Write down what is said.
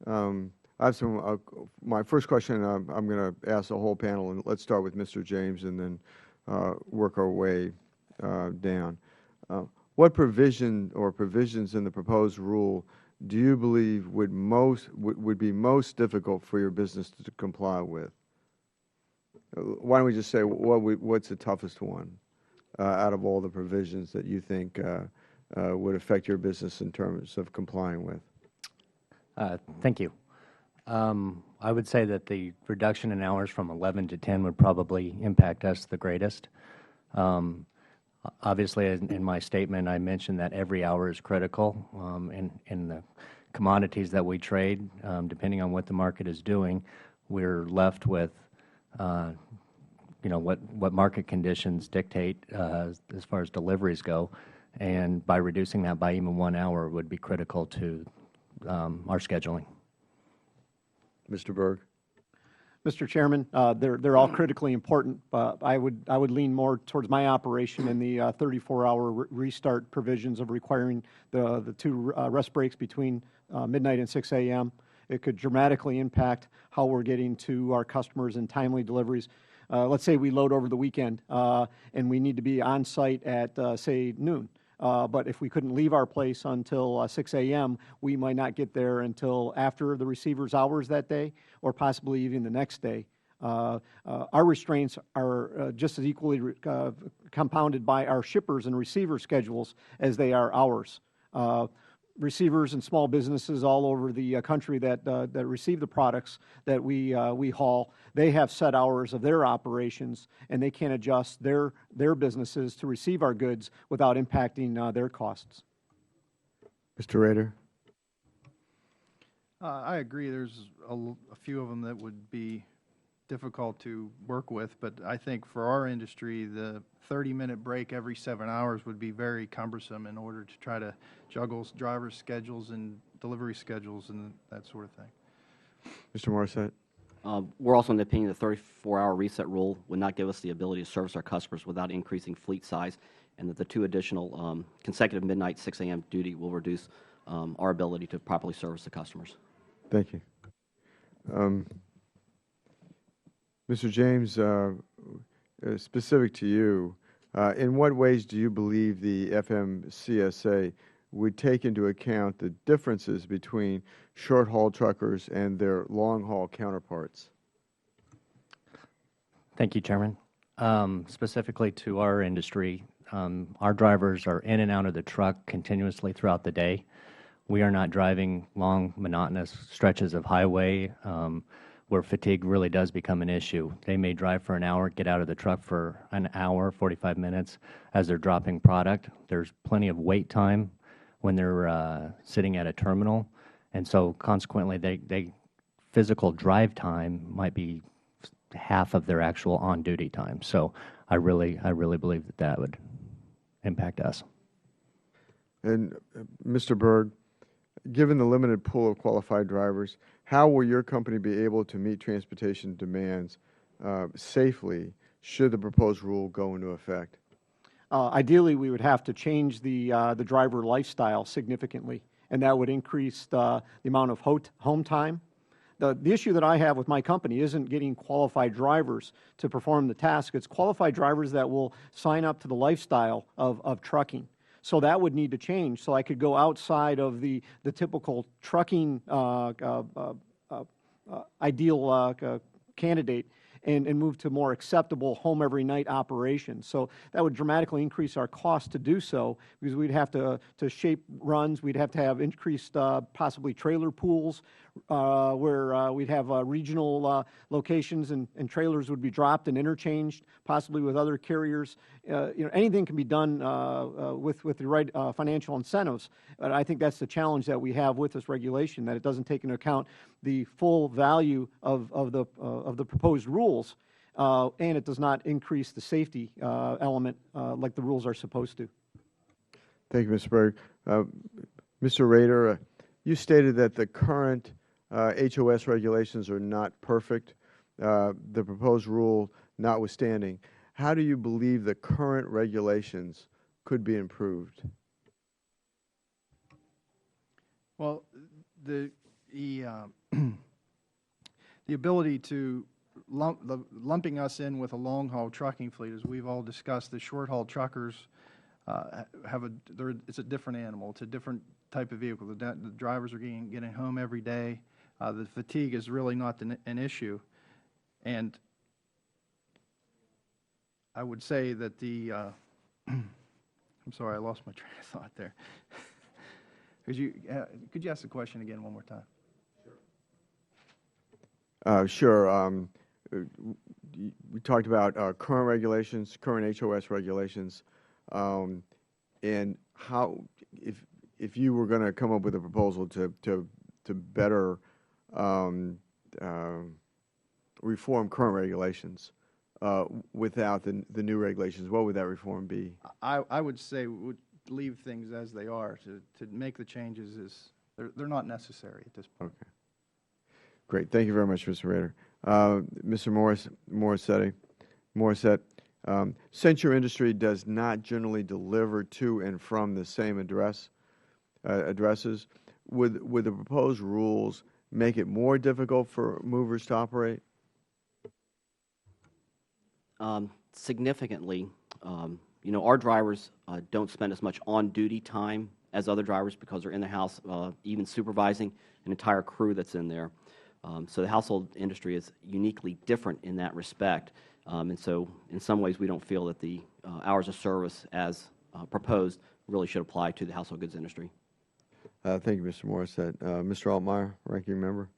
I have some. My first question, I'm going to ask the whole panel, and let's start with Mr. James, and then work our way down. What provision or provisions in the proposed rule do you believe would be most difficult for your business to comply with? Why don't we just say what's the toughest one out of all the provisions that you think would affect your business in terms of complying with? Thank you. I would say that the reduction in hours from 11 to 10 would probably impact us the greatest. Obviously, in my statement, I mentioned that every hour is critical in the commodities that we trade. Depending on what the market is doing, we're left with what market conditions dictate as far as deliveries go, and by reducing that by even 1 hour would be critical to our scheduling. Mr. Berg. Mr. Chairman, they're all critically important. I would lean more towards my operation in the 34-hour restart provisions of requiring the 2 rest breaks between midnight and 6 a.m. It could dramatically impact how we're getting to our customers in timely deliveries. Let's say we load over the weekend and we need to be on site at, say, noon. But if we couldn't leave our place until 6 a.m., we might not get there until after the receiver's hours that day, or possibly even the next day. Our restraints are just as equally compounded by our shippers and receiver schedules as they are ours. Receivers and small businesses all over the country that receive the products that we haul, they have set hours of their operations, and they can't adjust their businesses to receive our goods without impacting their costs. Mr. Rader. I agree. There's a few of them that would be difficult to work with, but I think for our industry, the 30-minute break every 7 hours would be very cumbersome in order to try to juggle drivers' schedules and delivery schedules and that sort of thing. Mr. Morissette. We're also in the opinion the 34-hour reset rule would not give us the ability to service our customers without increasing fleet size, and that the 2 additional consecutive midnight 6 a.m. duty will reduce our ability to properly service the customers. Thank you. Mr. James, specific to you, in what ways do you believe the FMCSA would take into account the differences between short-haul truckers and their long-haul counterparts? Thank you, Chairman. Specifically to our industry, our drivers are in and out of the truck continuously throughout the day. We are not driving long, monotonous stretches of highway where fatigue really does become an issue. They may drive for an hour, get out of the truck for an hour, 45 minutes as they're dropping product. There's plenty of wait time when they're sitting at a terminal, and so consequently, they physical drive time might be half of their actual on-duty time. So I really believe that would impact us. And Mr. Berg, given the limited pool of qualified drivers, how will your company be able to meet transportation demands safely should the proposed rule go into effect? Ideally, we would have to change the driver lifestyle significantly, and that would increase the amount of home time. The issue that I have with my company isn't getting qualified drivers to perform the task. It's qualified drivers that will sign up to the lifestyle of trucking. So that would need to change, so I could go outside of the typical trucking ideal candidate and move to more acceptable home every night operations. So that would dramatically increase our cost to do so, because we'd have to shape runs. We'd have to have increased possibly trailer pools where we'd have regional locations, and trailers would be dropped and interchanged, possibly with other carriers. Anything can be done with the right financial incentives. But I think that's the challenge that we have with this regulation, that it doesn't take into account the full value of the proposed rules, and it does not increase the safety element like the rules are supposed to. Thank you, Mr. Berg. Mr. Rader, you stated that the current HOS regulations are not perfect, the proposed rule notwithstanding. How do you believe the current regulations could be improved? Well, the ability to lumping us in with a long-haul trucking fleet, as we've all discussed, the short-haul truckers it's a different animal. It's a different type of vehicle. The drivers are getting home every day. The fatigue is really not an issue. And I would say that I'm sorry, I lost my train of thought there. Could you ask the question again one more time? Sure. We talked about current regulations, current HOS regulations, and how, if you were going to come up with a proposal to better reform current regulations without the new regulations, what would that reform be? I would say we would leave things as they are. To make the changes they're not necessary at this point. Okay. Great. Thank you very much, Mr. Rader. Mr. Morissette, since your industry does not generally deliver to and from the same addresses, would the proposed rules make it more difficult for movers to operate? Significantly. Our drivers don't spend as much on-duty time as other drivers because they're in the house, even supervising an entire crew that's in there. So the household industry is uniquely different in that respect. And so in some ways, we don't feel that the hours of service as proposed really should apply to the household goods industry. Thank you, Mr. Morissette. Mr. Altmeyer, Ranking Member.